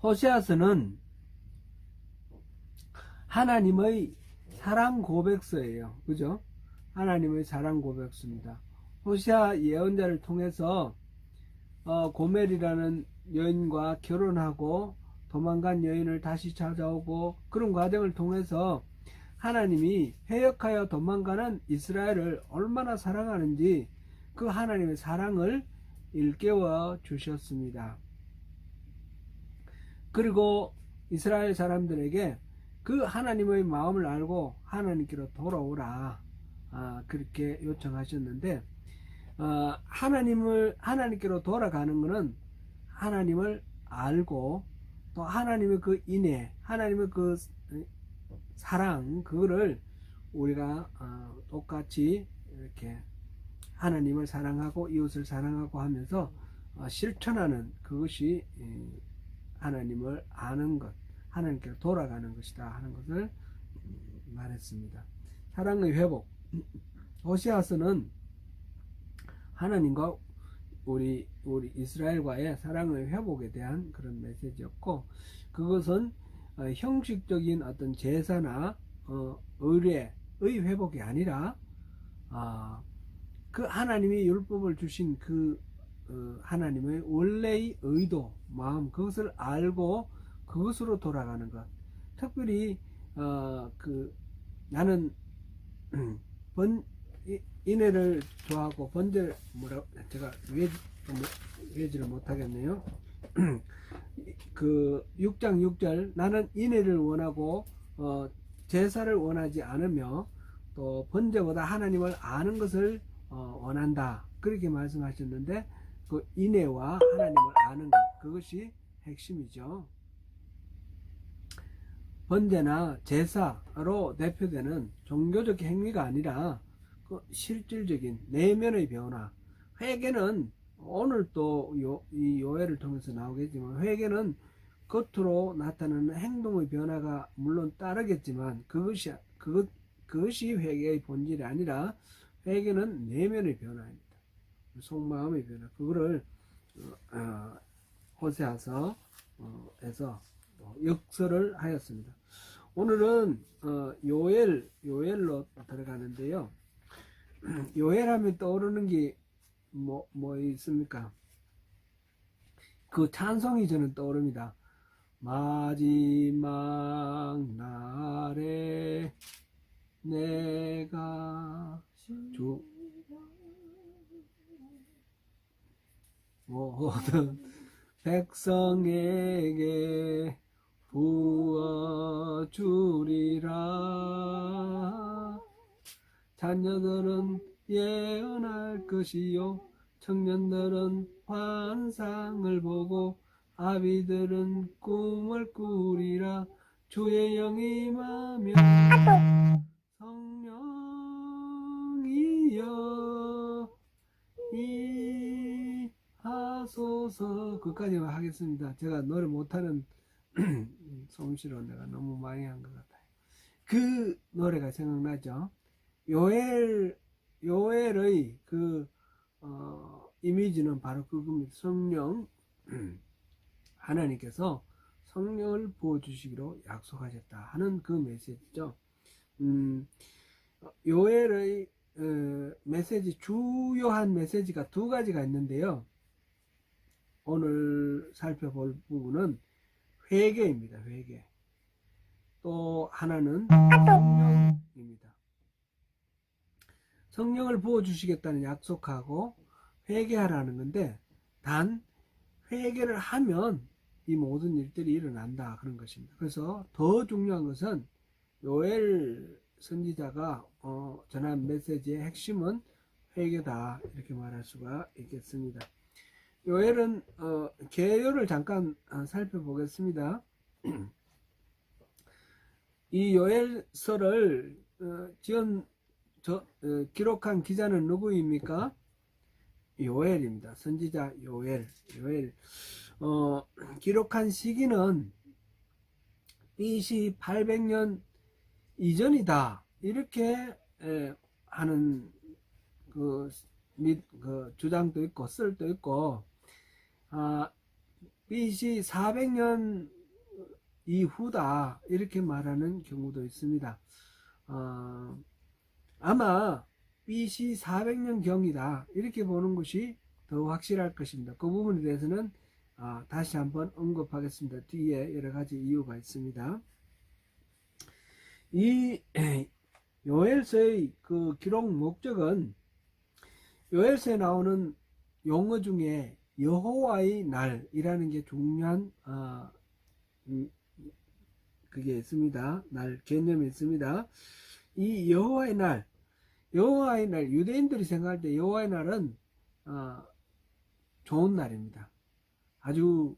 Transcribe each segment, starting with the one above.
호세아서는 하나님의 사랑 고백서예요. 그죠? 하나님의 사랑 고백서입니다. 호세아 예언자를 통해서 고멜이라는 여인과 결혼하고 도망간 여인을 다시 찾아오고 그런 과정을 통해서 하나님이 해역하여 도망가는 이스라엘을 얼마나 사랑하는지 그 하나님의 사랑을 일깨워 주셨습니다. 그리고 이스라엘 사람들에게 그 하나님의 마음을 알고 하나님께로 돌아오라, 그렇게 요청하셨는데, 하나님께로 돌아가는 것은 하나님을 알고 또 하나님의 그 인애, 하나님의 그 사랑, 그거를 우리가 똑같이 이렇게 하나님을 사랑하고 이웃을 사랑하고 하면서 실천하는, 그것이 하나님을 아는 것, 하나님께로 돌아가는 것이다 하는 것을 말했습니다. 사랑의 회복. 호세아서는 하나님과 우리 이스라엘과의 사랑의 회복에 대한 그런 메시지였고, 그것은 형식적인 어떤 제사나 의례의 회복이 아니라 그 하나님이 율법을 주신 그 하나님의 원래의 의도, 마음, 그것을 알고 그것으로 돌아가는 것. 특별히 나는 인애를 좋아하고 제가 외지를 못하겠네요. 그 6장 6절, 나는 인애를 원하고 제사를 원하지 않으며 또 번제보다 하나님을 아는 것을 원한다, 그렇게 말씀하셨는데, 그 인애와 하나님을 아는 것, 그것이 핵심이죠. 번제나 제사로 대표되는 종교적 행위가 아니라 그 실질적인 내면의 변화. 회개는 오늘 또 이 요해를 통해서 나오겠지만, 회개는 겉으로 나타나는 행동의 변화가 물론 따르겠지만 그것이 회개의 본질이 아니라, 회개는 내면의 변화입니다. 속마음의 변화. 그거를 호세아서에서 역설을 하였습니다. 오늘은 요엘로 들어가는데요. 요엘하면 떠오르는 게 뭐 있습니까? 그 찬송이 저는 떠오릅니다. 마지막 날에 내가 모든 백성에게 부어주리라. 자녀들은 예언할 것이요, 청년들은 환상을 보고 아비들은 꿈을 꾸리라. 주의 영이 임하면 성령이여 이하소서. 그까지만 하겠습니다. 제가 노래 못하는 솜씨로 내가 너무 많이 한 것 같아요. 그 노래가 생각나죠. 요엘의 그 이미지는 바로 그겁니다. 성령, 하나님께서 성령을 부어주시기로 약속하셨다 하는 그 메시지죠. 요엘의 주요한 메시지가 두 가지가 있는데요. 오늘 살펴볼 부분은 회개입니다. 회개. 또 하나는 성령입니다. 성령을 부어주시겠다는 약속하고 회개하라는 건데, 단 회개를 하면 이 모든 일들이 일어난다, 그런 것입니다. 그래서 더 중요한 것은 요엘 선지자가 전한 메시지의 핵심은 회개다, 이렇게 말할 수가 있겠습니다. 요엘은 개요를 잠깐 살펴보겠습니다. 이 요엘서를 기록한 기자는 누구입니까? 요엘입니다. 선지자 요엘. 기록한 시기는 BC 800년 이전이다, 이렇게 하는 그 주장도 있고 썰도 있고, BC 400년 이후다 이렇게 말하는 경우도 있습니다. 아마 BC 400년 경이다 이렇게 보는 것이 더 확실할 것입니다. 그 부분에 대해서는 다시 한번 언급하겠습니다. 뒤에 여러 가지 이유가 있습니다. 이 요엘서의 그 기록 목적은 요엘서에 나오는 용어 중에 여호와의 날이라는 게 중요한 그게 있습니다. 날 개념이 있습니다. 이 여호와의 날, 유대인들이 생각할 때 여호와의 날은 좋은 날입니다. 아주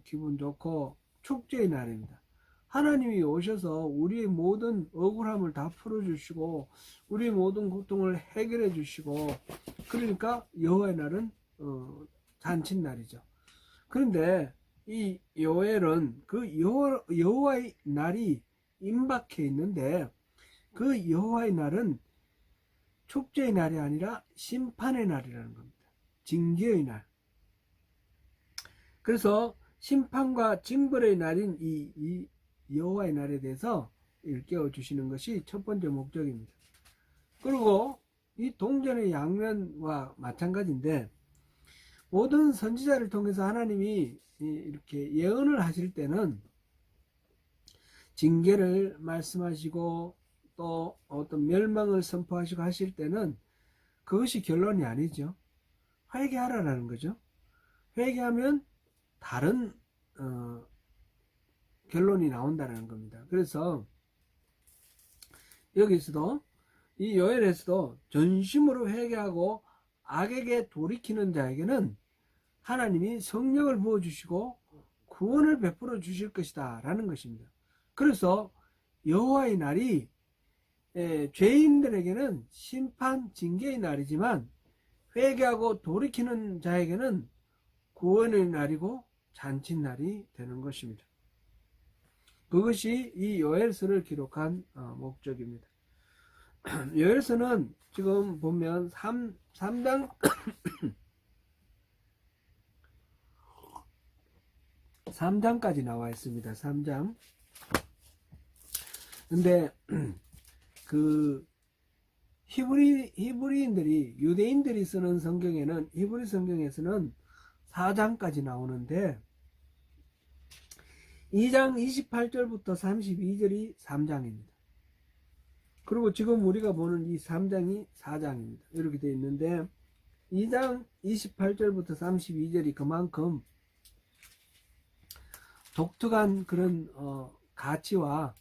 기분 좋고 축제의 날입니다. 하나님이 오셔서 우리의 모든 억울함을 다 풀어주시고 우리의 모든 고통을 해결해 주시고, 그러니까 여호와의 날은 잔칫날이죠. 그런데 이 요엘은 그 여호와의 날이 임박해 있는데, 그 여호와의 날은 축제의 날이 아니라 심판의 날이라는 겁니다. 징계의 날. 그래서 심판과 징벌의 날인 이 여호와의 날에 대해서 일깨워 주시는 것이 첫 번째 목적입니다. 그리고 이 동전의 양면과 마찬가지인데, 모든 선지자를 통해서 하나님이 이렇게 예언을 하실 때는 징계를 말씀하시고 또 어떤 멸망을 선포하시고 하실 때는 그것이 결론이 아니죠. 회개하라는 거죠. 회개하면 다른 결론이 나온다는 겁니다. 그래서 여기서도 이 요엘에서도 전심으로 회개하고 악에게 돌이키는 자에게는 하나님이 성령을 부어주시고 구원을 베풀어 주실 것이다 라는 것입니다. 그래서 여호와의 날이 죄인들에게는 심판 징계의 날이지만 회개하고 돌이키는 자에게는 구원의 날이고 잔칫날이 되는 것입니다. 그것이 이 요엘서를 기록한 목적입니다. 요엘서는 지금 보면 3장 3장까지 나와 있습니다. 3장. 근데 그 히브리인들이, 유대인들이 쓰는 성경에는, 히브리 성경에서는 4장까지 나오는데 2장 28절부터 32절이 3장입니다. 그리고 지금 우리가 보는 이 3장이 4장입니다. 이렇게 되어 있는데 2장 28절부터 32절이 그만큼 독특한 그런 가치와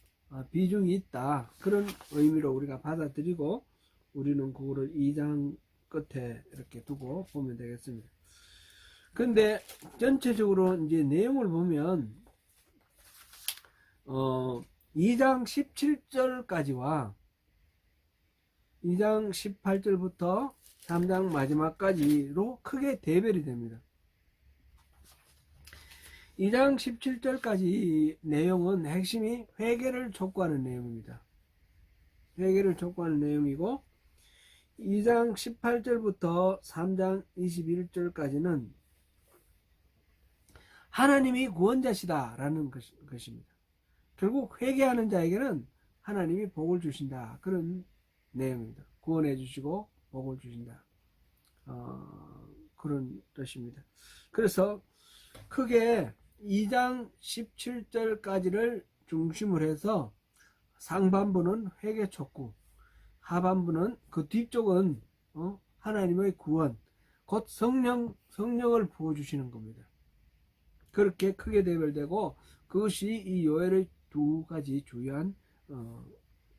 비중이 있다, 그런 의미로 우리가 받아들이고 우리는 그거를 2장 끝에 이렇게 두고 보면 되겠습니다. 근데 전체적으로 이제 내용을 보면 2장 17절까지와 2장 18절부터 3장 마지막까지로 크게 대별이 됩니다. 2장 17절까지 내용은 핵심이 회개를 촉구하는 내용입니다. 회개를 촉구하는 내용이고 2장 18절부터 3장 21절까지는 하나님이 구원자시다 라는 것입니다. 결국 회개하는 자에게는 하나님이 복을 주신다, 그런 내용입니다. 구원해 주시고 복을 주신다, 그런 뜻입니다. 그래서 크게 2장 17절까지를 중심으로 해서 상반부는 회개 촉구, 하반부는 그 뒤쪽은 하나님의 구원, 곧 성령을 부어주시는 겁니다. 그렇게 크게 대별되고, 그것이 이 요엘의 두 가지 주요한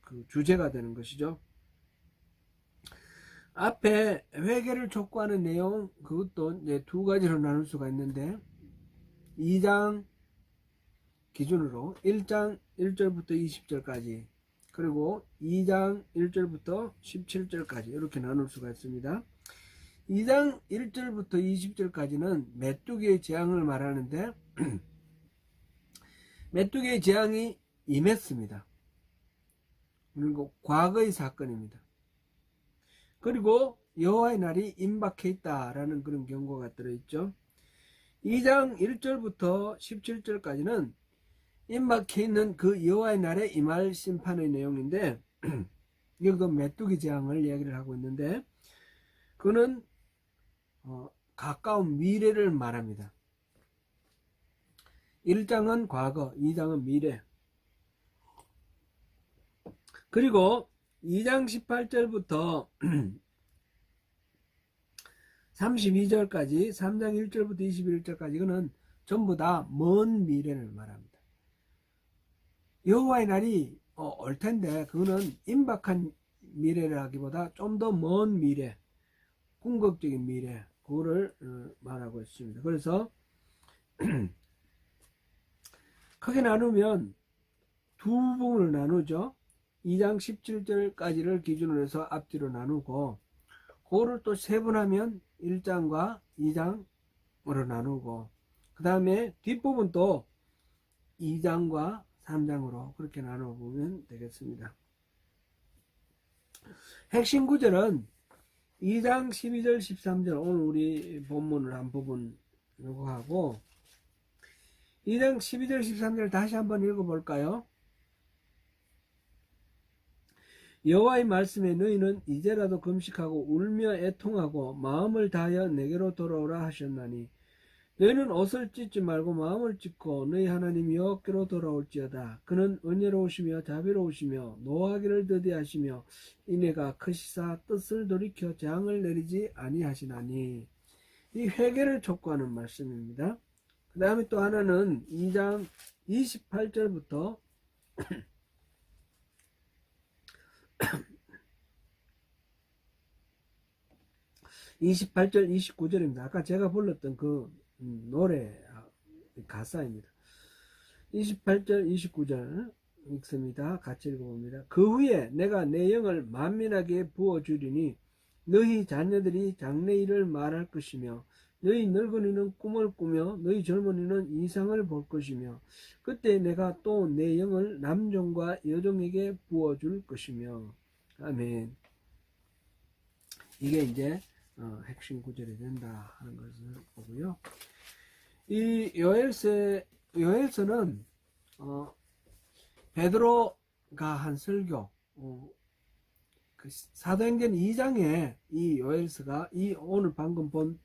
그 주제가 되는 것이죠. 앞에 회개를 촉구하는 내용, 그것도 이제 두 가지로 나눌 수가 있는데 2장 기준으로 1장 1절부터 20절까지, 그리고 2장 1절부터 17절까지 이렇게 나눌 수가 있습니다. 2장 1절부터 20절까지는 메뚜기의 재앙을 말하는데 메뚜기의 재앙이 임했습니다. 그리고 과거의 사건입니다. 그리고 여호와의 날이 임박해 있다라는 그런 경고가 들어있죠. 2장 1절부터 17절까지는 임박해 있는 그 여호와의 날에 임할 심판의 내용인데 여기도 메뚜기 재앙을 이야기를 하고 있는데 그는 가까운 미래를 말합니다. 1장은 과거, 2장은 미래. 그리고 2장 18절부터 32절까지 3장 1절부터 21절까지 이거는 전부 다 먼 미래를 말합니다. 여호와의 날이 올 텐데 그거는 임박한 미래라기보다 좀 더 먼 미래, 궁극적인 미래, 그거를 말하고 있습니다. 그래서 크게 나누면 두 부분을 나누죠. 2장 17절까지를 기준으로 해서 앞뒤로 나누고 그거를 또 세분하면 1장과 2장으로 나누고 그 다음에 뒷부분 또 2장과 3장으로 그렇게 나눠보면 되겠습니다. 핵심 구절은 2장 12절 13절 오늘 우리 본문을 한 부분 요거 하고 2장 12절 13절 다시 한번 읽어볼까요? 여호와의 말씀에 너희는 이제라도 금식하고 울며 애통하고 마음을 다하여 내게로 돌아오라 하셨나니 너희는 옷을 찢지 말고 마음을 찢고 너희 하나님 여호와께로 돌아올지어다. 그는 은혜로우시며 자비로우시며 노하기를 더디하시며 인애가 크시사 뜻을 돌이켜 재앙을 내리지 아니하시나니. 이 회개를 촉구하는 말씀입니다. 그 다음에 또 하나는 2장 28절부터 28절 29절입니다. 아까 제가 불렀던 그 노래 가사입니다. 28절 29절 읽습니다. 같이 읽어봅니다. 그 후에 내가 내 영을 만민에게 부어주리니 너희 자녀들이 장래일을 말할 것이며 너희 늙은이는 꿈을 꾸며 너희 젊은이는 이상을 볼 것이며 그때 내가 또 내 영을 남종과 여종에게 부어줄 것이며. 아멘. 이게 이제 핵심 구절이 된다 하는 것을 보고요. 이 요엘서는 베드로가 한 설교, 그 사도행전 2장에 이 요엘서가 이 오늘 방금 본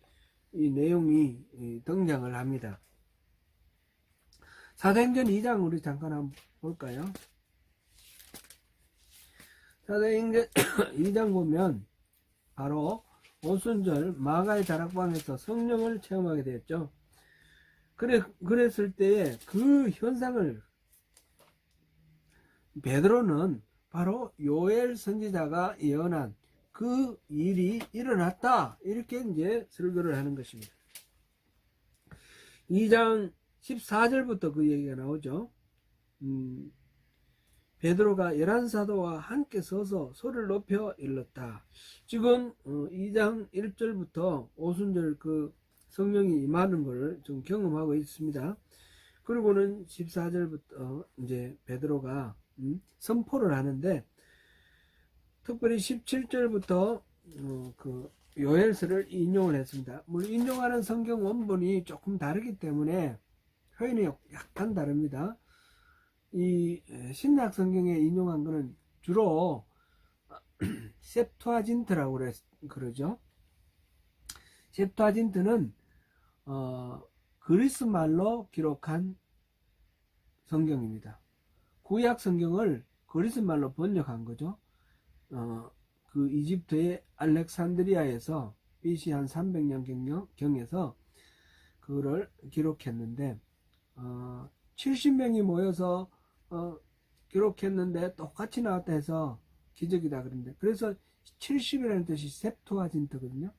이 내용이 등장을 합니다. 사도행전 2장 우리 잠깐 한번 볼까요? 사도행전 2장 보면 바로 오순절 마가의 다락방에서 성령을 체험하게 되었죠. 그랬을 때에 그 현상을 베드로는 바로 요엘 선지자가 예언한 그 일이 일어났다 이렇게 이제 설교를 하는 것입니다. 2장 14절부터 그 얘기가 나오죠. 베드로가 11사도와 함께 서서 소리를 높여 일렀다. 지금 2장 1절부터 오순절 그 성령이 임하는 것을 좀 경험하고 있습니다. 그리고는 14절부터 이제 베드로가 선포를 하는데 특별히 17절부터 그 요엘서를 인용을 했습니다. 물론 인용하는 성경 원본이 조금 다르기 때문에 표현이 약간 다릅니다. 이 신약 성경에 인용한 것은 주로 셉투아진트라고 그러죠. 셉투아진트는 그리스 말로 기록한 성경입니다. 구약 성경을 그리스 말로 번역한 거죠. 그 이집트의 알렉산드리아에서 BC 한 300년 경에서 그거를 기록했는데 70명이 모여서 기록했는데 똑같이 나왔다 해서 기적이다 그러는데 그래서 70이라는 뜻이 셉투아진트거든요.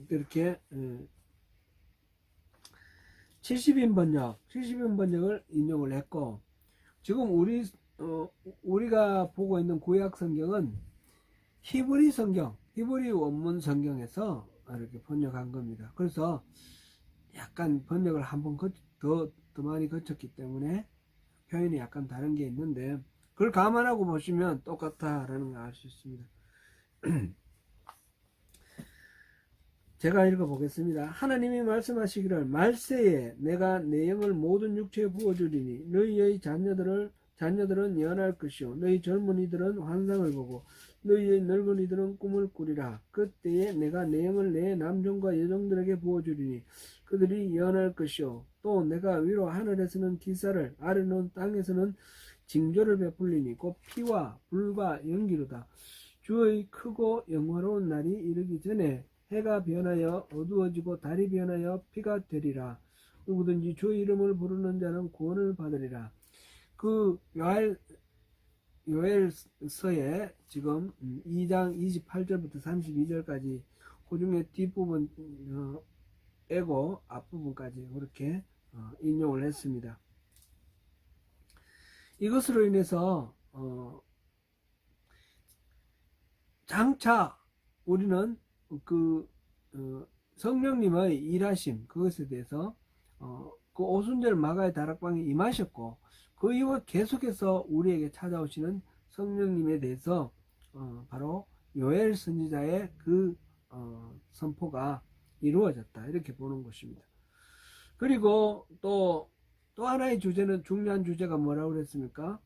이렇게 70인 번역을 인용을 했고 지금 우리가 보고 있는 구약 성경은 히브리 원문 성경에서 이렇게 번역한 겁니다. 그래서 약간 번역을 한번 더 많이 거쳤기 때문에 표현이 약간 다른 게 있는데 그걸 감안하고 보시면 똑같다라는 걸 알 수 있습니다. 제가 읽어보겠습니다. 하나님이 말씀하시기를 말세에 내가 내 영을 모든 육체에 부어주리니 너희의 자녀들은 예언할 것이요 너희 젊은이들은 환상을 보고 너희의 늙은이들은 꿈을 꾸리라. 그때에 내가 내 영을 내 남종과 여종들에게 부어주리니 그들이 예언할 것이요 또 내가 위로 하늘에서는 기사를 아래는 땅에서는 징조를 베풀리니 곧 피와 불과 연기로다. 주의 크고 영화로운 날이 이르기 전에 해가 변하여 어두워지고 달이 변하여 피가 되리라. 누구든지 주의 이름을 부르는 자는 구원을 받으리라. 그 요엘서에 지금 2장 28절부터 32절까지 그 중에 뒷부분 빼고 앞부분까지 그렇게 인용을 했습니다. 이것으로 인해서 장차 우리는 그 성령님의 일하심 그것에 대해서 그 오순절 마가의 다락방에 임하셨고 그 이후 계속해서 우리에게 찾아오시는 성령님에 대해서 바로 요엘 선지자의 그 선포가 이루어졌다 이렇게 보는 것입니다. 그리고 또 하나의 주제는 중요한 주제가 뭐라고 그랬습니까?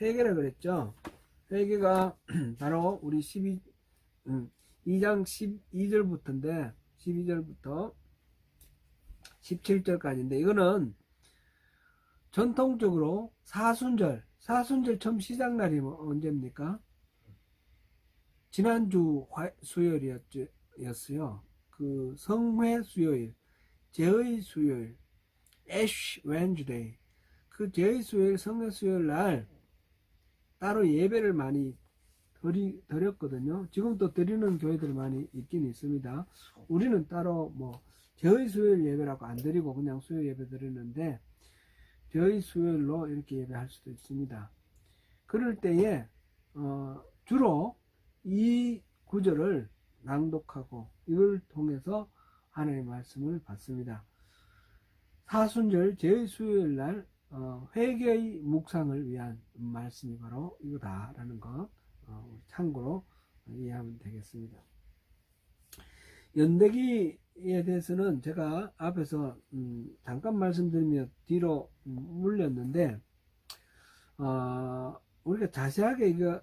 회개라 그랬죠. 회개가 바로 우리 2장 12절부터인데 12절부터 17절까지인데 이거는 전통적으로 사순절 처음 시작날이 언제입니까? 지난주 수요일이었어요. 그 성회 수요일, 제의 수요일, 애쉬 웬즈데이. 그 제의 수요일, 성회 수요일 날 따로 예배를 많이 드렸거든요. 지금도 드리는 교회들이 많이 있긴 있습니다. 우리는 따로 뭐 제의 수요일 예배라고 안 드리고 그냥 수요 예배 드리는데 제의 수요일로 이렇게 예배할 수도 있습니다. 그럴 때에 주로 이 구절을 낭독하고 이걸 통해서 하나님의 말씀을 받습니다. 사순절 제의 수요일 날 회개의 묵상을 위한 말씀이 바로 이거다라는 것 참고로 이해하면 되겠습니다. 연대기에 대해서는 제가 앞에서 잠깐 말씀드리며 뒤로 물렸는데 우리가 자세하게 이거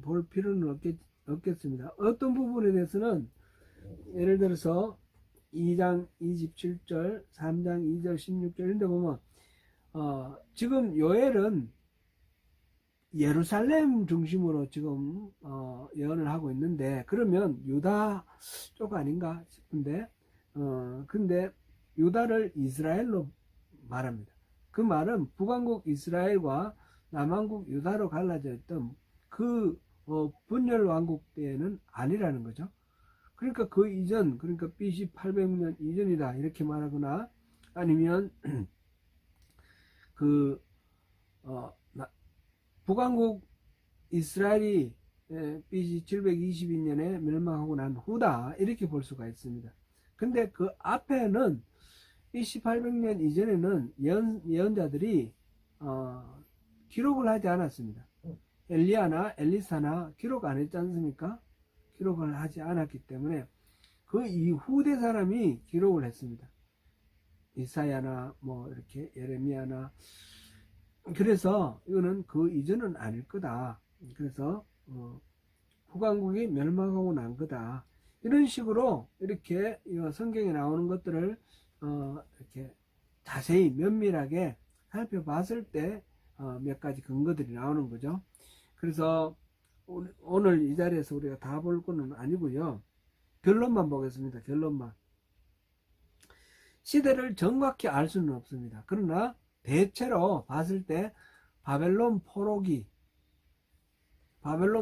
볼 필요는 없겠습니다. 어떤 부분에 대해서는 예를 들어서 2장 27절 3장 2절 16절 이런 데 보면 지금 요엘은 예루살렘 중심으로 지금 예언을 하고 있는데 그러면 유다 쪽 아닌가 싶은데 근데 유다를 이스라엘로 말합니다. 그 말은 북왕국 이스라엘과 남왕국 유다로 갈라져 있던 그 분열 왕국 때에는 아니라는 거죠. 그러니까 그 이전, 그러니까 BC 800년 이전이다 이렇게 말하거나 아니면 그 북왕국 이스라엘이 BC 722년에 멸망하고 난 후다 이렇게 볼 수가 있습니다. 근데 그 앞에는 BC 800년 이전에는 예언자들이 기록을 하지 않았습니다. 엘리야나 엘리사나 기록 안 했지 않습니까? 기록을 하지 않았기 때문에 그 이후대 사람이 기록을 했습니다. 이사야나 뭐 이렇게 예레미야나. 그래서 이거는 그 이전은 아닐 거다. 그래서 북왕국이 멸망하고 난 거다. 이런 식으로 이렇게 성경에 나오는 것들을 이렇게 자세히 면밀하게 살펴봤을 때 몇 가지 근거들이 나오는 거죠. 그래서 오늘 이 자리에서 우리가 다 볼 거는 아니고요. 결론만 보겠습니다. 결론만. 시대를 정확히 알 수는 없습니다. 그러나 대체로 봤을 때 바벨론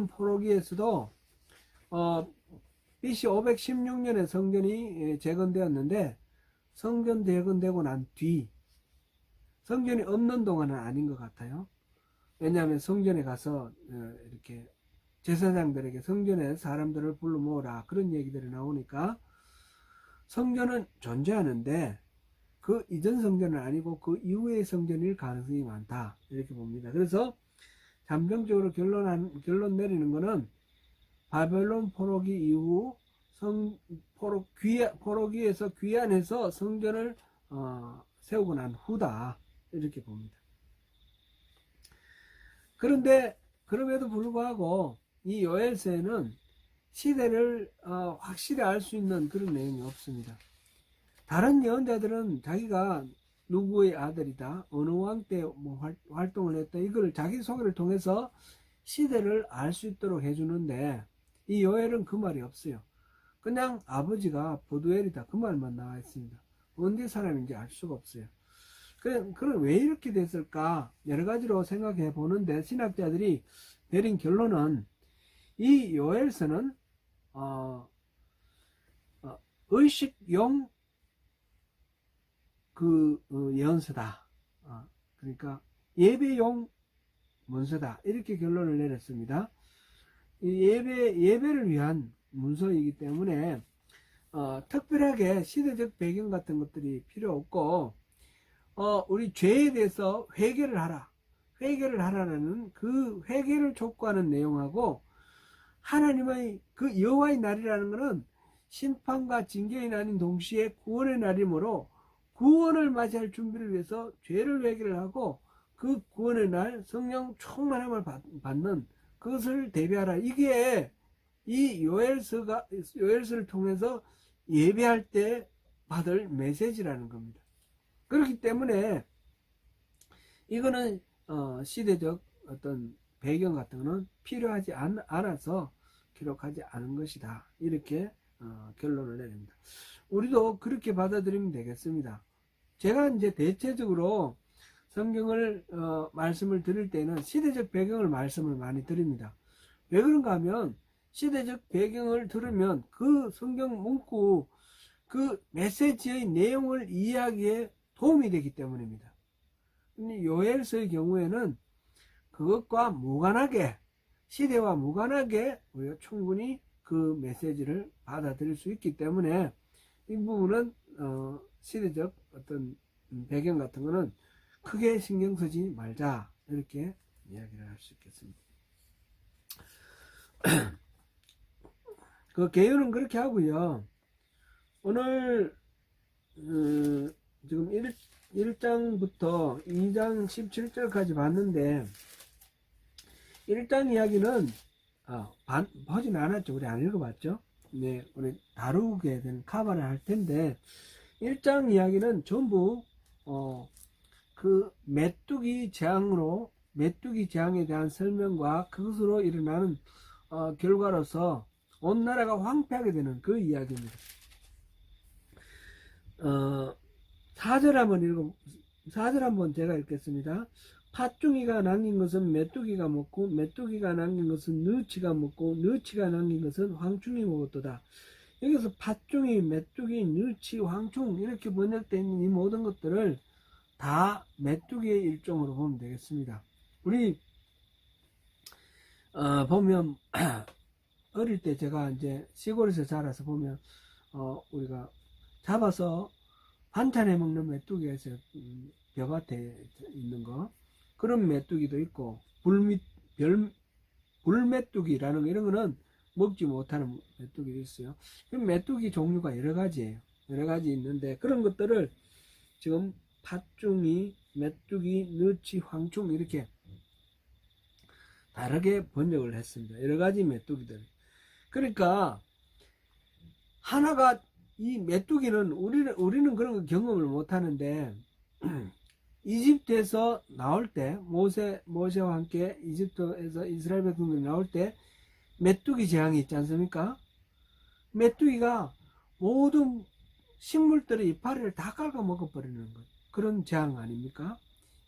포로기에서도 BC 516년에 성전이 재건되었는데 성전 재건되고 난 뒤 성전이 없는 동안은 아닌 것 같아요. 왜냐하면 성전에 가서 이렇게 제사장들에게 성전에 사람들을 불러 모으라 그런 얘기들이 나오니까 성전은 존재하는데 그 이전 성전은 아니고 그 이후의 성전일 가능성이 많다 이렇게 봅니다. 그래서 잠정적으로 결론 내리는 것은 바벨론 포로기 이후 포로기에서 귀환해서 성전을 세우고 난 후다, 이렇게 봅니다. 그런데 그럼에도 불구하고 이 요엘서에는 시대를 확실히 알 수 있는 그런 내용이 없습니다. 다른 예언자들은 자기가 누구의 아들이다, 어느 왕 때 뭐 활동을 했다, 이걸 자기 소개를 통해서 시대를 알 수 있도록 해주는데, 이 요엘은 그 말이 없어요. 그냥 아버지가 버두엘이다, 그 말만 나와 있습니다. 언제 사람인지 알 수가 없어요. 그럼 왜 이렇게 됐을까? 여러 가지로 생각해 보는데, 신학자들이 내린 결론은 이 요엘서는 의식용 예언서다. 그러니까 예배용 문서다, 이렇게 결론을 내렸습니다. 예배를 위한 문서이기 때문에 특별하게 시대적 배경 같은 것들이 필요 없고, 우리 죄에 대해서 회개를 하라는 그 회개를 촉구하는 내용하고, 하나님의 그 여호와의 날이라는 것은 심판과 징계의 날인 동시에 구원의 날이므로, 구원을 맞이할 준비를 위해서 죄를 회개를 하고 그 구원의 날 성령 충만함을 받는 그것을 대비하라. 이게 이 요엘서를 통해서 예배할 때 받을 메시지라는 겁니다. 그렇기 때문에 이거는 시대적 어떤 배경 같은 거는 필요하지 않아서 기록하지 않은 것이다, 이렇게 결론을 내립니다. 우리도 그렇게 받아들이면 되겠습니다. 제가 이제 대체적으로 성경을 말씀을 드릴 때는 시대적 배경을 말씀을 많이 드립니다. 왜 그런가 하면 시대적 배경을 들으면 그 성경 문구 그 메시지의 내용을 이해하기에 도움이 되기 때문입니다. 요엘서의 경우에는 그것과 무관하게, 시대와 무관하게 우리가 충분히 그 메시지를 받아들일 수 있기 때문에 이 부분은 시대적 어떤 배경 같은 거는 크게 신경 쓰지 말자, 이렇게 이야기를 할 수 있겠습니다. 그 개요는 그렇게 하고요. 오늘 지금 1장부터 2장 17절까지 봤는데, 1장 이야기는 보진 않았죠. 우리 안 읽어봤죠. 네, 우리 다루게 된 카바를 할 텐데, 1장 이야기는 전부 그 메뚜기 재앙에 대한 설명과 그것으로 일어나는 결과로서 온 나라가 황폐하게 되는 그 이야기입니다. 4절 한번 제가 읽겠습니다. 팥중이가 남긴 것은 메뚜기가 먹고, 메뚜기가 남긴 것은 너치가 먹고, 너치가 남긴 것은 황충이 먹었도다. 여기서 팥중이, 메뚜기, 너치, 황충 이렇게 번역되어 있는 이 모든 것들을 다 메뚜기의 일종으로 보면 되겠습니다. 우리 보면 어릴 때 제가 이제 시골에서 자라서 보면 우리가 잡아서 반찬해 먹는 메뚜기가 있어요. 벼밭에 있는 거, 그런 메뚜기도 있고, 불메뚜기라는 거, 이런 거는 먹지 못하는 메뚜기도 있어요. 그럼 메뚜기 종류가 여러 가지예요. 여러 가지 있는데, 그런 것들을 지금 팥중이, 메뚜기, 너치, 황충 이렇게 다르게 번역을 했습니다. 여러 가지 메뚜기들. 그러니까 하나가, 이 메뚜기는 우리는 그런 거 경험을 못 하는데, 이집트에서 나올 때, 모세와 함께 이집트에서 이스라엘 백성들이 나올 때 메뚜기 재앙이 있지 않습니까? 메뚜기가 모든 식물들의 이파리를 다 갉아 먹어버리는 것, 그런 재앙 아닙니까?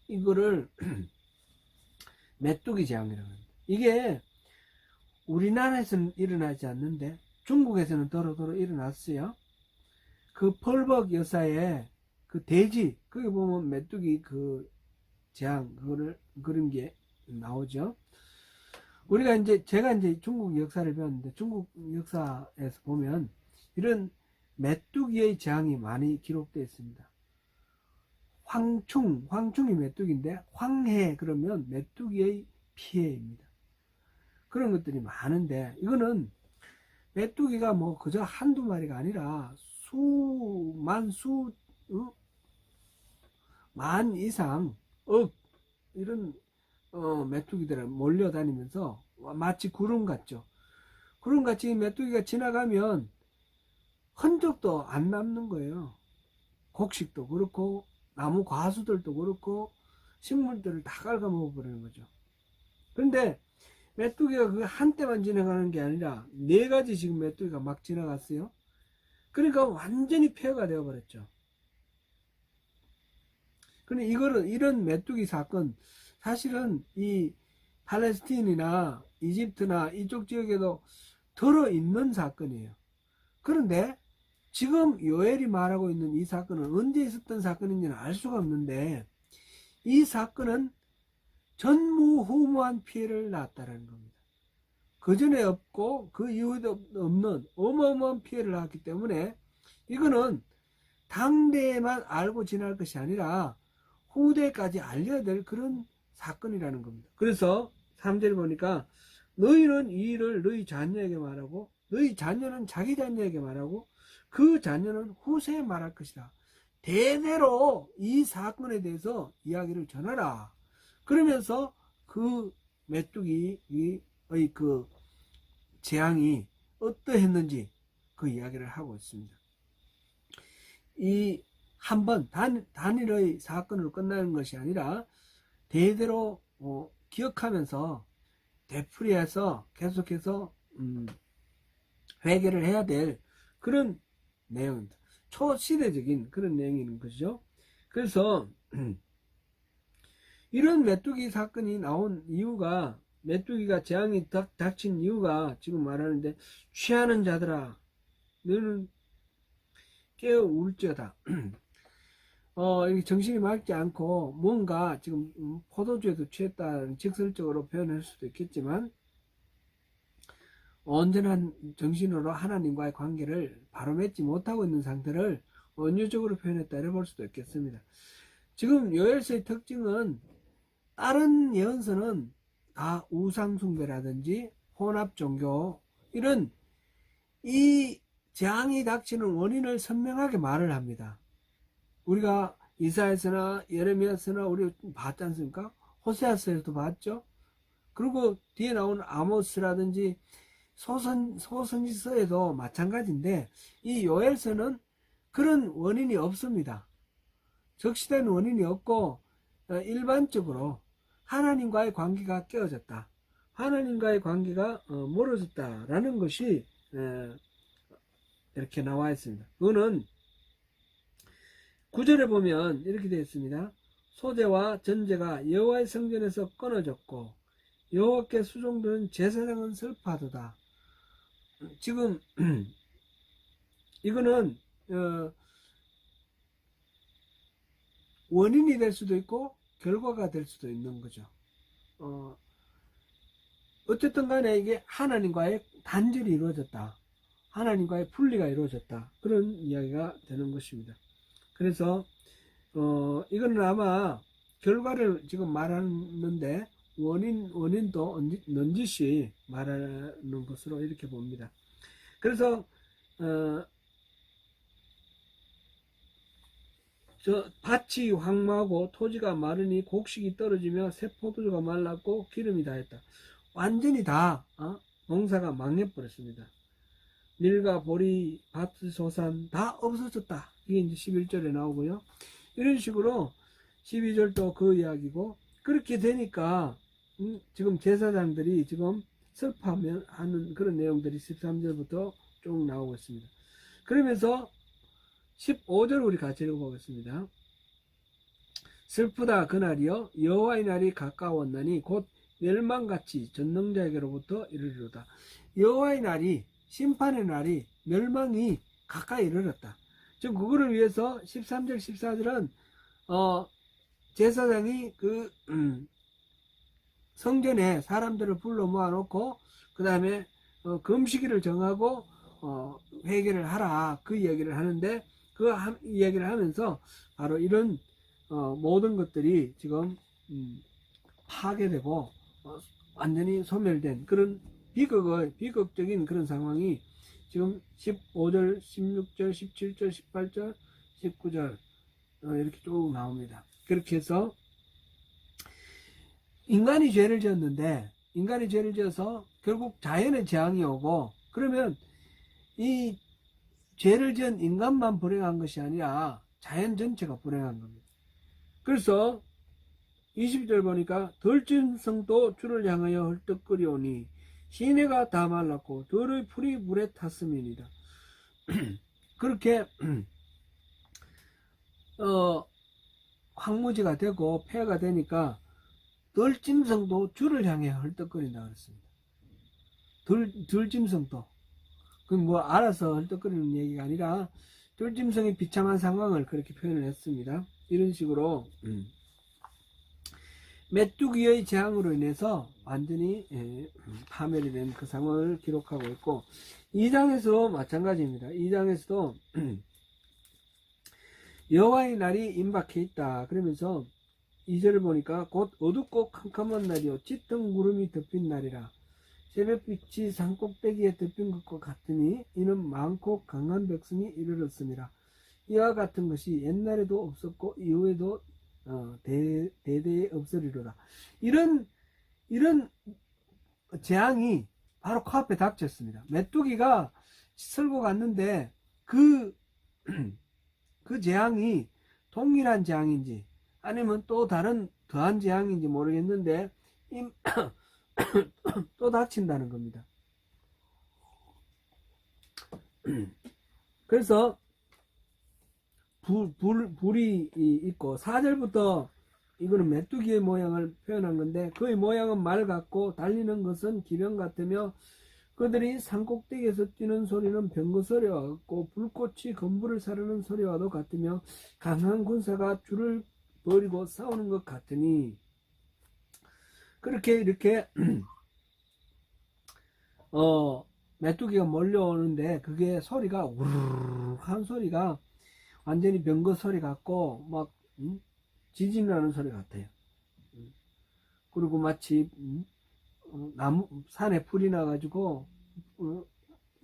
이거를 메뚜기 재앙이라고 합니다. 이게 우리나라에서는 일어나지 않는데 중국에서는 더러더러 일어났어요. 그 펄벅 여사의 그 돼지, 거기 보면 메뚜기 그 재앙, 그런 게 나오죠. 제가 이제 중국 역사를 배웠는데, 중국 역사에서 보면 이런 메뚜기의 재앙이 많이 기록되어 있습니다. 황충이 메뚜기인데, 황해 그러면 메뚜기의 피해입니다. 그런 것들이 많은데, 이거는 메뚜기가 뭐 그저 한두 마리가 아니라 만 이상, 억, 이런, 메뚜기들을 몰려다니면서 마치 구름 같죠. 구름같이 메뚜기가 지나가면 흔적도 안 남는 거예요. 곡식도 그렇고, 나무 과수들도 그렇고, 식물들을 다 갉아먹어버리는 거죠. 그런데 메뚜기가 그 한때만 지나가는 게 아니라 네 가지 지금 메뚜기가 막 지나갔어요. 그러니까 완전히 폐허가 되어버렸죠. 근데 이런 메뚜기 사건, 사실은 이 팔레스틴이나 이집트나 이쪽 지역에도 들어있는 사건이에요. 그런데 지금 요엘이 말하고 있는 이 사건은 언제 있었던 사건인지는 알 수가 없는데, 이 사건은 전무후무한 피해를 낳았다는 겁니다. 그 전에 없고 그 이후에도 없는 어마어마한 피해를 낳았기 때문에 이거는 당대에만 알고 지날 것이 아니라 후대까지 알려야 될 그런 사건이라는 겁니다. 그래서 3절 보니까 너희는 이 일을 너희 자녀에게 말하고 너희 자녀는 자기 자녀에게 말하고 그 자녀는 후세에 말할 것이다. 대대로 이 사건에 대해서 이야기를 전하라. 그러면서 그 메뚜기의 그 재앙이 어떠했는지 그 이야기를 하고 있습니다. 이 한 번 단일의 사건으로 끝나는 것이 아니라 대대로 기억하면서 되풀이해서 계속해서 회개를 해야 될 그런 내용입니다. 초시대적인 그런 내용인 것이죠. 그래서 이런 메뚜기 사건이 나온 이유가, 메뚜기가 재앙이 닥친 이유가 지금 말하는데, 취하는 자들아 너는 깨어 울지어다. 정신이 맑지 않고 뭔가 지금 포도주에도 취했다는 직설적으로 표현할 수도 있겠지만, 온전한 정신으로 하나님과의 관계를 바로 맺지 못하고 있는 상태를 은유적으로 표현했다 이래 볼 수도 있겠습니다. 지금 요엘서의 특징은 다른 예언서는 다 우상숭배라든지 혼합종교, 이런 이 재앙이 닥치는 원인을 선명하게 말을 합니다. 우리가 이사야서나 예레미야서나 우리 봤지 않습니까? 호세아서에도 봤죠. 그리고 뒤에 나오는 아모스라든지 소선지서에도 마찬가지인데, 이 요엘서는 그런 원인이 없습니다. 적시된 원인이 없고 일반적으로 하나님과의 관계가 깨어졌다, 하나님과의 관계가 멀어졌다라는 것이 이렇게 나와 있습니다. 그거는 9절에 보면 이렇게 되어 있습니다. 소재와 전제가 여호와의 성전에서 끊어졌고 여호와께 수종드는 제사장은 슬퍼하도다. 지금 이거는 원인이 될 수도 있고 결과가 될 수도 있는 거죠. 어쨌든 간에 이게 하나님과의 단절이 이루어졌다, 하나님과의 분리가 이루어졌다, 그런 이야기가 되는 것입니다. 그래서 이거는 아마 결과를 지금 말하는데 원인도 넌지시 말하는 것으로 이렇게 봅니다. 그래서 밭이 황무하고 토지가 마르니 곡식이 떨어지며 새 포도주가 말랐고 기름이 다했다. 완전히 다 농사가 망해버렸습니다. 밀과 보리, 밭, 소산 다 없어졌다. 이게 이제 11절에 나오고요. 이런 식으로 12절도 그 이야기고, 그렇게 되니까 지금 제사장들이 지금 슬퍼하는 그런 내용들이 13절부터 쭉 나오고 있습니다. 그러면서 15절 우리 같이 읽어보겠습니다. 슬프다 그날이여, 여호와의 날이 가까웠나니 곧 멸망같이 전능자에게로부터 이르리로다. 여호와의 날이, 심판의 날이, 멸망이 가까이 이르렀다. 지금 그거를 위해서 13절 14절은 제사장이 그 성전에 사람들을 불러 모아놓고 그 다음에 금식일을 정하고 회개를 하라, 그 이야기를 하는데, 그 이야기를 하면서 바로 이런 모든 것들이 지금 파괴되고 완전히 소멸된 그런 비극적인 그런 상황이 지금 15절, 16절, 17절, 18절, 19절 이렇게 쭉 나옵니다. 그렇게 해서 인간이 죄를 지었는데, 인간이 죄를 지어서 결국 자연의 재앙이 오고, 그러면 이 죄를 지은 인간만 불행한 것이 아니라 자연 전체가 불행한 겁니다. 그래서 20절 보니까 들짐승도 주를 향하여 헐떡거리오니 시내가 다 말랐고 들의 풀이 물에 탔음이니라. 그렇게 황무지가 되고 폐가 되니까 들짐승도 주를 향해 헐떡거린다 그랬습니다. 들짐승도 그 뭐 알아서 헐떡거리는 얘기가 아니라 들짐승의 비참한 상황을 그렇게 표현을 했습니다. 이런 식으로 메뚜기의 재앙으로 인해서 완전히 파멸이 된 그 상황을 기록하고 있고, 2장에서도 마찬가지입니다. 2장에서도 여호와의 날이 임박해 있다 그러면서 2절을 보니까 곧 어둡고 캄캄한 날이요 짙은 구름이 덮인 날이라. 새벽빛이 산꼭대기에 덮인 것과 같으니 이는 많고 강한 백성이 이르렀습니다. 이와 같은 것이 옛날에도 없었고 이후에도 대대에 없으리로다. 이런 재앙이 바로 코앞에 닥쳤습니다. 메뚜기가 쓸고 갔는데 그 재앙이 동일한 재앙인지 아니면 또 다른 더한 재앙인지 모르겠는데 또 닥친다는 겁니다. 그래서 불이 있고 4절부터 이거는 메뚜기의 모양을 표현한 건데 그의 모양은 말 같고 달리는 것은 기병 같으며 그들이 산꼭대기에서 뛰는 소리는 병거 소리와 같고 불꽃이 건물을 사르는 소리와도 같으며 강한 군사가 줄을 버리고 싸우는 것 같으니 그렇게 이렇게 메뚜기가 몰려오는데 그게 소리가 우르르한 소리가 완전히 병거 소리 같고 막 지진 나는 소리 같아요. 그리고 마치 나무 산에 불이 나가지고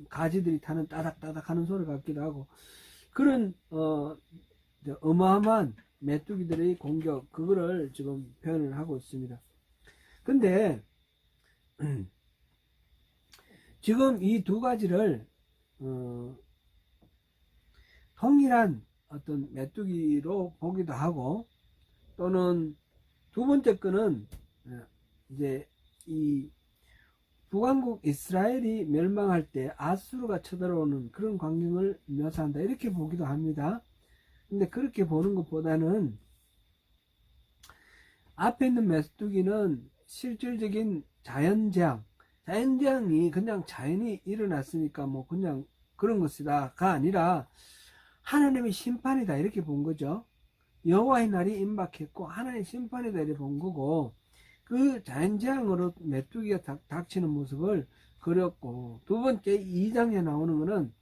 가지들이 타는 따닥따닥 하는 소리 같기도 하고 그런 어마어마한 메뚜기들의 공격 그거를 지금 표현을 하고 있습니다. 근데 지금 이 두 가지를 동일한 어떤 메뚜기로 보기도 하고 또는 두 번째 거는 이제 이 북왕국 이스라엘이 멸망할 때 아수르가 쳐들어오는 그런 광경을 묘사한다 이렇게 보기도 합니다. 근데 그렇게 보는 것보다는 앞에 있는 메뚜기는 실질적인 자연재앙이 그냥 자연이 일어났으니까 뭐 그냥 그런 것이다가 아니라 하나님의 심판이다 이렇게 본 거죠. 여호와의 날이 임박했고 하나님의 심판이다 이렇게 본 거고 그 자연재앙으로 메뚜기가 닥치는 모습을 그렸고 두 번째 2장에 나오는 것은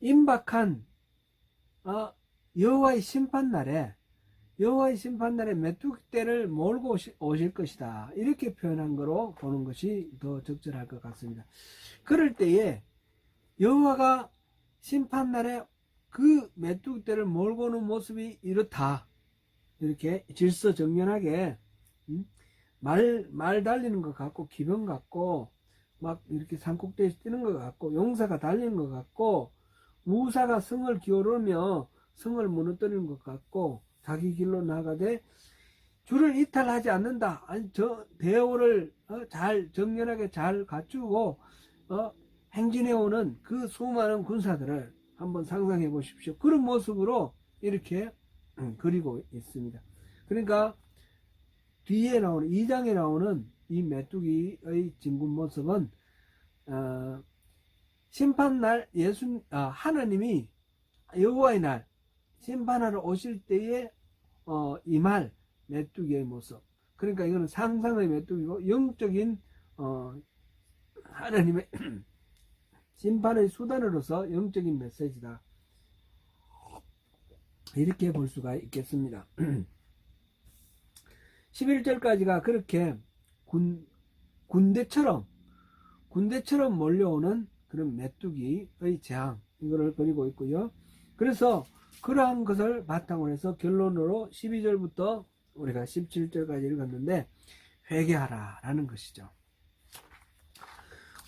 임박한 여호와의 심판날에 메뚜기 떼를 몰고 오실 것이다 이렇게 표현한 거로 보는 것이 더 적절할 것 같습니다. 그럴 때에 여호와가 심판날에 그 메뚜기 떼를 몰고 오는 모습이 이렇다 이렇게 질서정연하게 말 달리는 것 같고 기병 같고 막 이렇게 산꼭대기에서 뛰는 것 같고 용사가 달리는 것 같고 무사가 성을 기어오르며 성을 무너뜨리는 것 같고 자기 길로 나가되 주를 이탈하지 않는다. 아니 저 대오를 잘 정연하게 잘 갖추고 행진해오는 그 수많은 군사들을 한번 상상해 보십시오. 그런 모습으로 이렇게 그리고 있습니다. 그러니까 뒤에 나오는 2장에 나오는 이 메뚜기의 진군 모습은 심판날 하나님이 여호와의 날 심판하러 오실 때에 임할 메뚜기의 모습. 그러니까 이거는 상상의 메뚜기고 영적인 하나님의 심판의 수단으로서 영적인 메시지다. 이렇게 볼 수가 있겠습니다. 11절까지가 그렇게 군대처럼 몰려오는 그런 메뚜기의 재앙, 이거를 그리고 있고요. 그래서 그러한 것을 바탕으로 해서 결론으로 12절부터 우리가 17절까지 읽었는데 회개하라 라는 것이죠.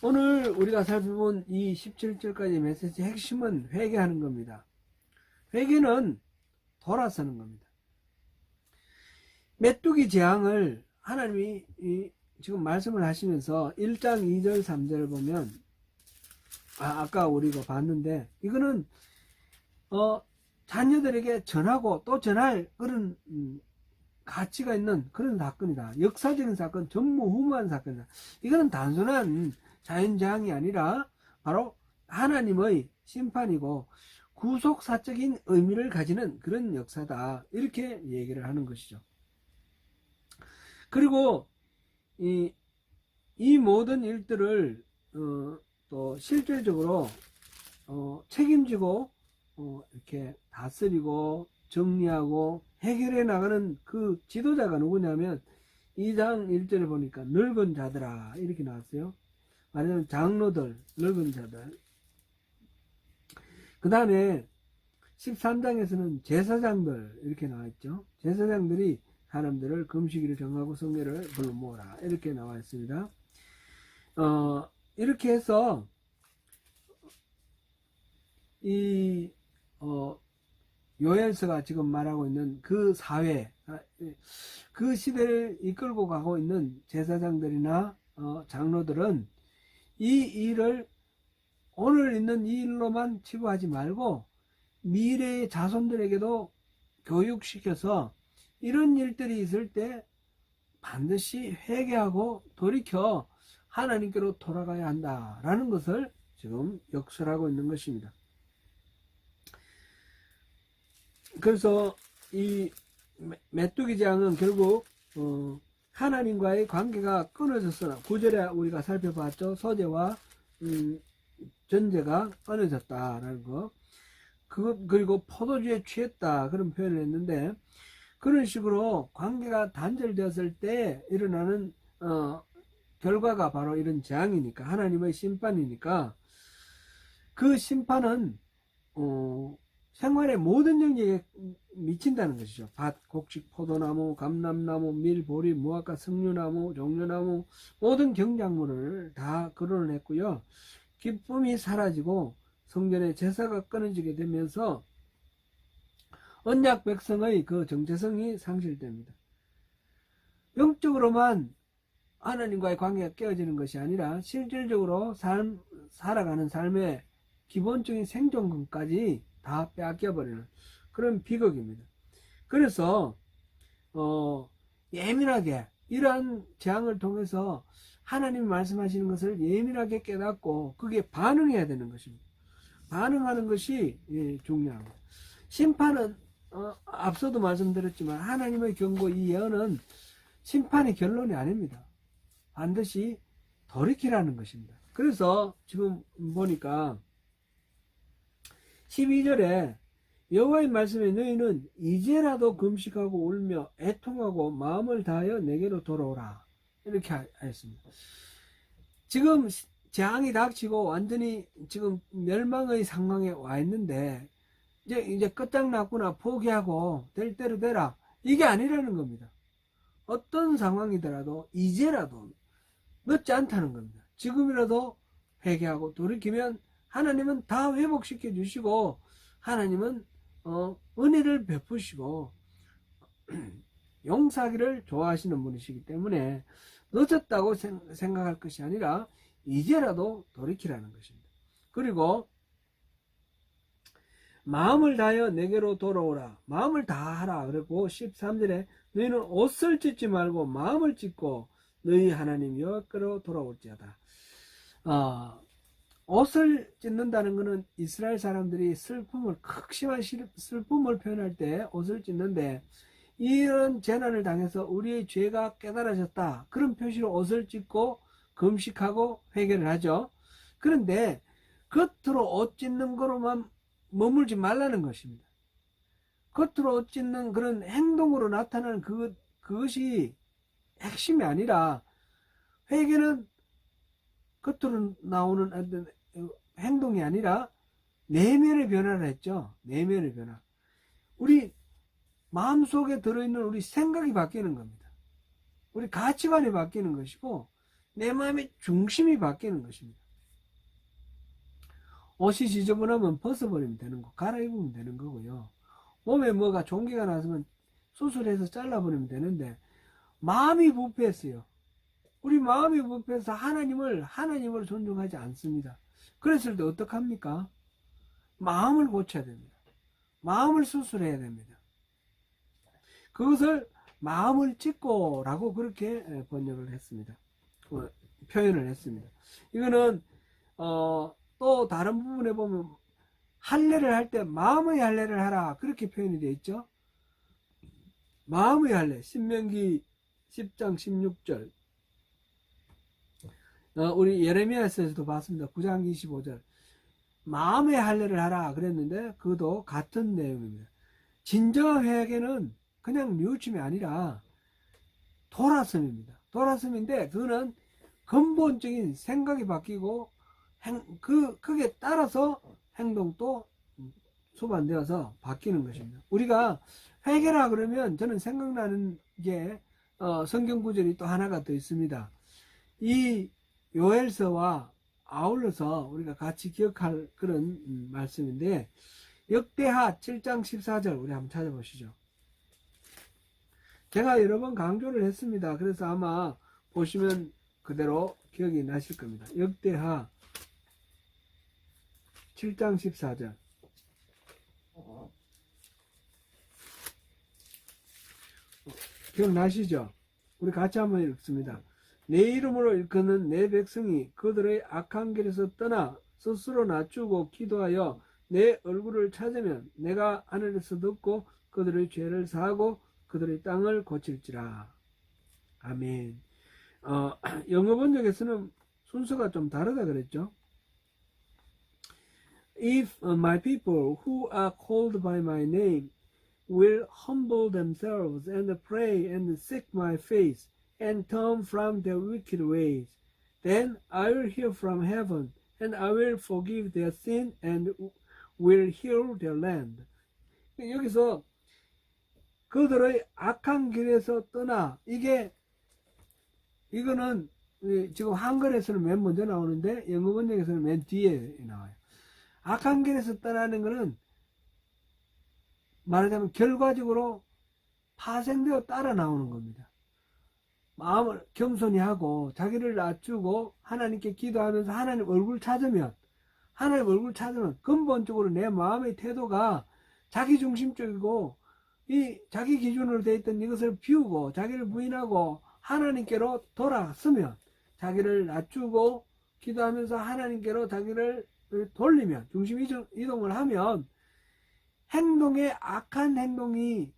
오늘 우리가 살펴본 이 17절까지 메시지 핵심은 회개하는 겁니다. 회개는 돌아서는 겁니다. 메뚜기 재앙을 하나님이 지금 말씀을 하시면서 1장 2절 3절을 보면 아까 우리가 봤는데 이거는 자녀들에게 전하고 또 전할 그런 가치가 있는 그런 사건이다. 역사적인 사건, 전무후무한 사건이다. 이거는 단순한 자연재앙이 아니라 바로 하나님의 심판이고 구속사적인 의미를 가지는 그런 역사다. 이렇게 얘기를 하는 것이죠. 그리고 이 모든 일들을 또 실질적으로 책임지고 이렇게 다스리고 정리하고 해결해 나가는 그 지도자가 누구냐면 2장 1절에 보니까 늙은 자들아 이렇게 나왔어요. 말하자면 장로들, 늙은 자들. 그 다음에 13장에서는 제사장들 이렇게 나와있죠. 제사장들이 사람들을 금식일을 정하고 성례를 불러 모으라 이렇게 나와 있습니다. 이렇게 해서 이 요엘서가 지금 말하고 있는 그 사회, 그 시대를 이끌고 가고 있는 제사장들이나 장로들은 이 일을 오늘 있는 이 일로만 치부하지 말고 미래의 자손들에게도 교육시켜서 이런 일들이 있을 때 반드시 회개하고 돌이켜 하나님께로 돌아가야 한다라는 것을 지금 역설하고 있는 것입니다. 그래서 이 메뚜기 재앙은 결국 하나님과의 관계가 끊어졌으나 9절에 우리가 살펴봤죠. 소재와 전제가 끊어졌다라는 거. 그리고 포도주에 취했다 그런 표현을 했는데 그런 식으로 관계가 단절되었을 때 일어나는 결과가 바로 이런 재앙이니까 하나님의 심판이니까 그 심판은 생활의 모든 영역에 미친다는 것이죠. 밭, 곡식, 포도나무, 감람나무, 밀, 보리, 무화과, 석류나무, 종려나무 모든 경작물을 다 거론했고요. 기쁨이 사라지고 성전의 제사가 끊어지게 되면서 언약 백성의 그 정체성이 상실됩니다. 영적으로만 하나님과의 관계가 깨어지는 것이 아니라 실질적으로 살아가는 삶의 기본적인 생존권까지 다 빼앗겨버리는 그런 비극입니다. 그래서 예민하게 이러한 재앙을 통해서 하나님이 말씀하시는 것을 예민하게 깨닫고 그게 반응해야 되는 것입니다. 반응하는 것이 중요합니다. 심판은 앞서도 말씀드렸지만 하나님의 경고 이 예언은 심판의 결론이 아닙니다. 반드시 돌이키라는 것입니다. 그래서 지금 보니까 12절에 여호와의 말씀에 너희는 이제라도 금식하고 울며 애통하고 마음을 다하여 내게로 돌아오라 이렇게 하였습니다. 지금 재앙이 닥치고 완전히 지금 멸망의 상황에 와 있는데 이제 끝장났구나 포기하고 될 대로 되라 이게 아니라는 겁니다. 어떤 상황이더라도 이제라도 늦지 않다는 겁니다. 지금이라도 회개하고 돌이키면 하나님은 다 회복시켜 주시고 하나님은 은혜를 베푸시고 용서하기를 좋아하시는 분이시기 때문에 늦었다고 생각할 것이 아니라 이제라도 돌이키라는 것입니다. 그리고 마음을 다하여 내게로 돌아오라. 마음을 다하라. 그리고 13절에 너희는 옷을 찢지 말고 마음을 찢고 너희 하나님 여호와께로 돌아올지어다. 옷을 찢는다는 것은 이스라엘 사람들이 극심한 슬픔을 표현할 때 옷을 찢는데 이런 재난을 당해서 우리의 죄가 깨달아졌다. 그런 표시로 옷을 찢고 금식하고 회개를 하죠. 그런데 겉으로 옷 찢는 거로만 머물지 말라는 것입니다. 겉으로 옷 찢는 그런 행동으로 나타나는 그것이 핵심이 아니라 회개는 겉으로 나오는 어떤 행동이 아니라 내면의 변화를 했죠. 내면의 변화. 우리 마음속에 들어있는 우리 생각이 바뀌는 겁니다. 우리 가치관이 바뀌는 것이고 내 마음의 중심이 바뀌는 것입니다. 옷이 지저분하면 벗어버리면 되는 거, 갈아입으면 되는 거고요. 몸에 뭐가 종기가 났으면 수술해서 잘라버리면 되는데 마음이 부패했어요. 우리 마음이 부패해서 하나님을 존중하지 않습니다. 그랬을 때 어떡합니까? 마음을 고쳐야 됩니다. 마음을 수술해야 됩니다. 그것을 마음을 찢고라고 그렇게 번역을 했습니다. 표현을 했습니다. 이거는 또 다른 부분에 보면 할례를 할 때 마음의 할례를 하라 그렇게 표현이 되어 있죠. 마음의 할례 신명기 10장 16절 우리 예레미야서에서도 봤습니다. 9장 25절 마음의 할례를 하라 그랬는데 그것도 같은 내용입니다. 진정한 회개는 그냥 뉘우침이 아니라 돌아섬입니다. 돌아섬인데 그거는 근본적인 생각이 바뀌고 그게 따라서 행동도 수반되어서 바뀌는 것입니다. 우리가 회개라 그러면 저는 생각나는 게 성경 구절이 또 하나가 더 있습니다. 이 요엘서와 아울러서 우리가 같이 기억할 그런 말씀인데 역대하 7장 14절 우리 한번 찾아보시죠. 제가 여러 번 강조를 했습니다. 그래서 아마 보시면 그대로 기억이 나실 겁니다. 역대하 7장 14절 기억나시죠? 우리 같이 한번 읽습니다. 내 이름으로 일컫는 내 백성이 그들의 악한 길에서 떠나 스스로 낮추고 기도하여 내 얼굴을 찾으면 내가 하늘에서 듣고 그들의 죄를 사하고 그들의 땅을 고칠지라. 아멘. 영어 번역에서는 순서가 좀 다르다 그랬죠. If my people who are called by my name will humble themselves and pray and seek my face and turn from their wicked ways, then I will hear from heaven and I will forgive their sin and will heal their land. 여기서 그들의 악한 길에서 떠나 이거는 지금 한글에서는 맨 먼저 나오는데 영어 번역에서는 맨 뒤에 나와요. 악한 길에서 떠나는 것은 말하자면 결과적으로 파생되어 따라 나오는 겁니다. 마음을 겸손히 하고 자기를 낮추고 하나님께 기도하면서 하나님 얼굴 찾으면 근본적으로 내 마음의 태도가 자기중심적이고 이 자기 기준으로 되어 있던 이것을 비우고 자기를 부인하고 하나님께로 돌아서면 자기를 낮추고 기도하면서 하나님께로 자기를 돌리면 중심 이동을 하면 악한 행동이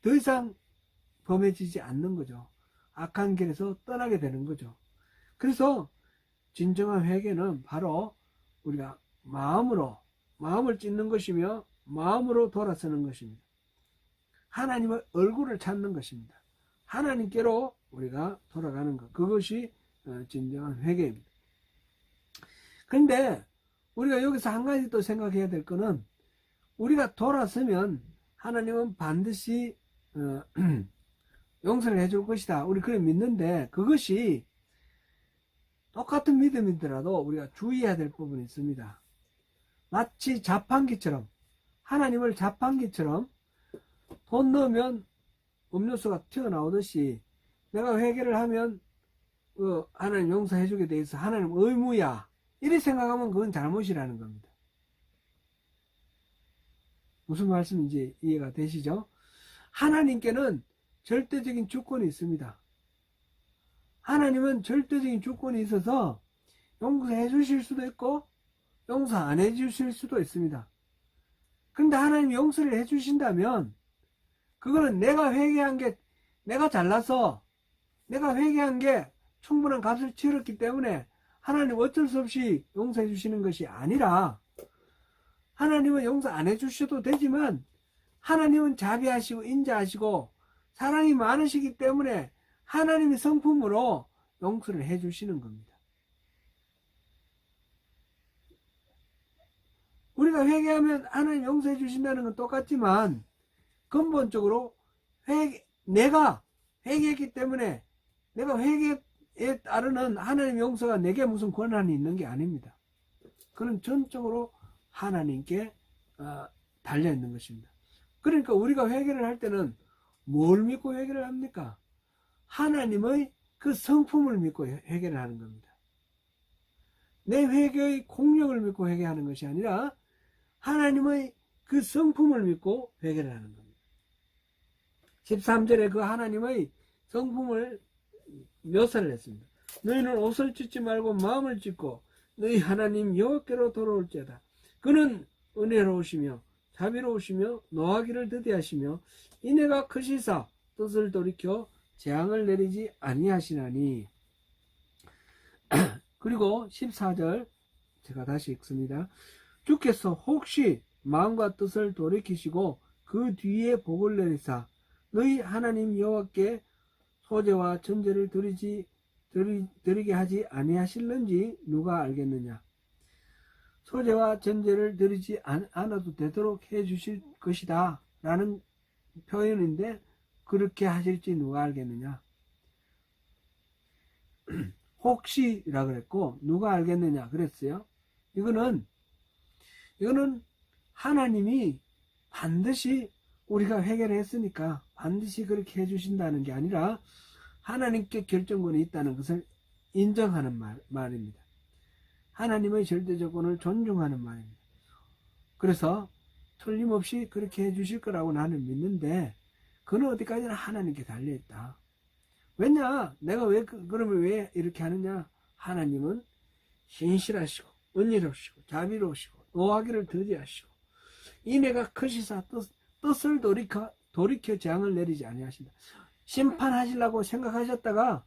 더 이상 범해지지 않는 거죠. 악한 길에서 떠나게 되는 거죠. 그래서 진정한 회개는 바로 우리가 마음을 찢는 것이며 마음으로 돌아서는 것입니다. 하나님의 얼굴을 찾는 것입니다. 하나님께로 우리가 돌아가는 것. 그것이 진정한 회개입니다. 그런데 우리가 여기서 한 가지 또 생각해야 될 거는 우리가 돌아서면 하나님은 반드시 용서를 해줄 것이다. 우리 그래 믿는데 그것이 똑같은 믿음이더라도 우리가 주의해야 될 부분이 있습니다. 마치 자판기처럼 하나님을 자판기처럼 돈 넣으면 음료수가 튀어나오듯이 내가 회개를 하면 하나님 용서해 주게 돼 있어. 하나님 의무야. 이렇게 생각하면 그건 잘못이라는 겁니다. 무슨 말씀인지 이해가 되시죠? 하나님께는 절대적인 주권이 있습니다. 하나님은 절대적인 주권이 있어서 용서해 주실 수도 있고 용서 안 해 주실 수도 있습니다. 근데 하나님 용서를 해 주신다면 그거는 내가 회개한 게 내가 잘나서 내가 회개한 게 충분한 값을 치렀기 때문에 하나님 어쩔 수 없이 용서해 주시는 것이 아니라 하나님은 용서 안 해 주셔도 되지만 하나님은 자비하시고 인자하시고 사랑이 많으시기 때문에 하나님의 성품으로 용서를 해 주시는 겁니다. 우리가 회개하면 하나님 용서해 주신다는 건 똑같지만 근본적으로 내가 회개했기 때문에 내가 회개에 따르는 하나님 용서가 내게 무슨 권한이 있는 게 아닙니다. 그건 전적으로 하나님께 달려 있는 것입니다. 그러니까 우리가 회개를 할 때는 뭘 믿고 회개를 합니까? 하나님의 그 성품을 믿고 회개를 하는 겁니다. 내 회개의 공력을 믿고 회개하는 것이 아니라 하나님의 그 성품을 믿고 회개를 하는 겁니다. 13절에 그 하나님의 성품을 묘사를 했습니다. 너희는 옷을 찢지 말고 마음을 찢고 너희 하나님 여호와께로 돌아올지어다. 그는 은혜로우시며 자비로우시며 노하기를 더디하시며 인애가 크시사 뜻을 돌이켜 재앙을 내리지 아니하시나니. 그리고 14절 제가 다시 읽습니다. 주께서 혹시 마음과 뜻을 돌이키시고 그 뒤에 복을 내리사 너희 하나님 여호와께 소제와 전제를 드리게 하지 아니하실는지 누가 알겠느냐. 소제와 전제를 드리지 않아도 되도록 해 주실 것이다 라는 표현인데 그렇게 하실지 누가 알겠느냐. 혹시라 그랬고 누가 알겠느냐 그랬어요. 이거는 하나님이 반드시 우리가 회개를 했으니까 반드시 그렇게 해주신다는 게 아니라 하나님께 결정권이 있다는 것을 인정하는 말입니다. 하나님의 절대 조건을 존중하는 말입니다. 그래서 틀림없이 그렇게 해주실 거라고 나는 믿는데 그는 어디까지나 하나님께 달려있다. 왜냐? 내가 그러면 왜 이렇게 하느냐? 하나님은 신실하시고 은혜로우시고 자비로우시고 노하기를 더디하시고 인애가 크시사 뜻을 돌이켜 재앙을 내리지 아니하신다. 심판하시려고 생각하셨다가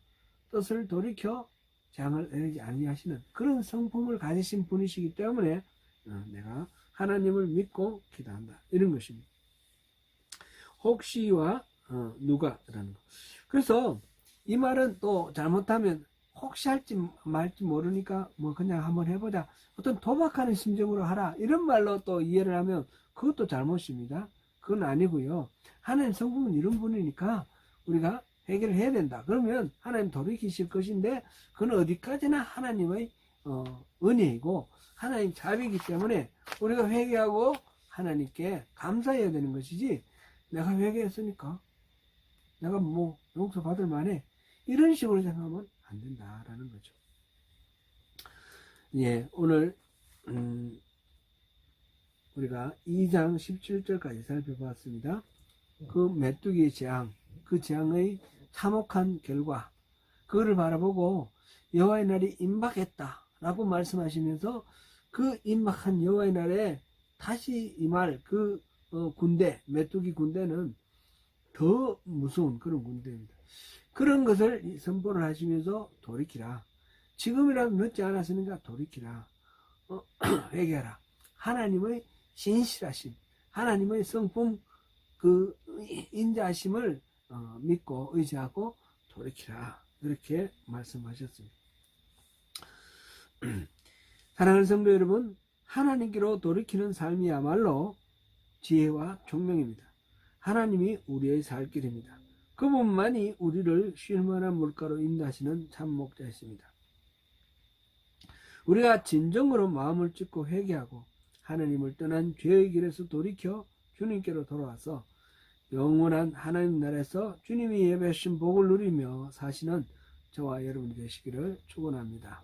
뜻을 돌이켜 재앙을 내리지 아니하시는 그런 성품을 가지신 분이시기 때문에 내가 하나님을 믿고 기도한다. 이런 것입니다. 혹시와 누가라는 거. 그래서 이 말은 또 잘못하면 혹시 할지 말지 모르니까 뭐 그냥 한번 해보자. 어떤 도박하는 심정으로 하라. 이런 말로 또 이해를 하면 그것도 잘못입니다. 그건 아니고요. 하나님 성품은 이런 분이니까 우리가 회개를 해야 된다. 그러면 하나님 돌이키실 것인데 그건 어디까지나 하나님의 은혜이고 하나님 자비이기 때문에 우리가 회개하고 하나님께 감사해야 되는 것이지 내가 회개했으니까 내가 뭐 용서받을 만해 이런 식으로 생각하면 안 된다라는 거죠. 예, 오늘 우리가 2장 17절까지 살펴보았습니다. 그 메뚜기의 재앙, 그 재앙의 참혹한 결과, 그거를 바라보고 여호와의 날이 임박했다라고 말씀하시면서 그 임박한 여호와의 날에 다시 임할 그 군대, 메뚜기 군대는 더 무서운 그런 군대입니다. 그런 것을 선포를 하시면서 돌이키라. 지금이라도 늦지 않았으니까 돌이키라. 회개하라. 하나님의 신실하심, 하나님의 성품, 그 인자하심을 믿고 의지하고 돌이키라. 이렇게 말씀하셨습니다. 사랑하는 성도 여러분, 하나님께로 돌이키는 삶이야말로 지혜와 총명입니다. 하나님이 우리의 살 길입니다. 그분만이 우리를 쉴만한 물가로 인도하시는 참 목자이십니다. 우리가 진정으로 마음을 찢고 회개하고 하나님을 떠난 죄의 길에서 돌이켜 주님께로 돌아와서 영원한 하나님 나라에서 주님이 예배하신 복을 누리며 사시는 저와 여러분이 되시기를 축원합니다.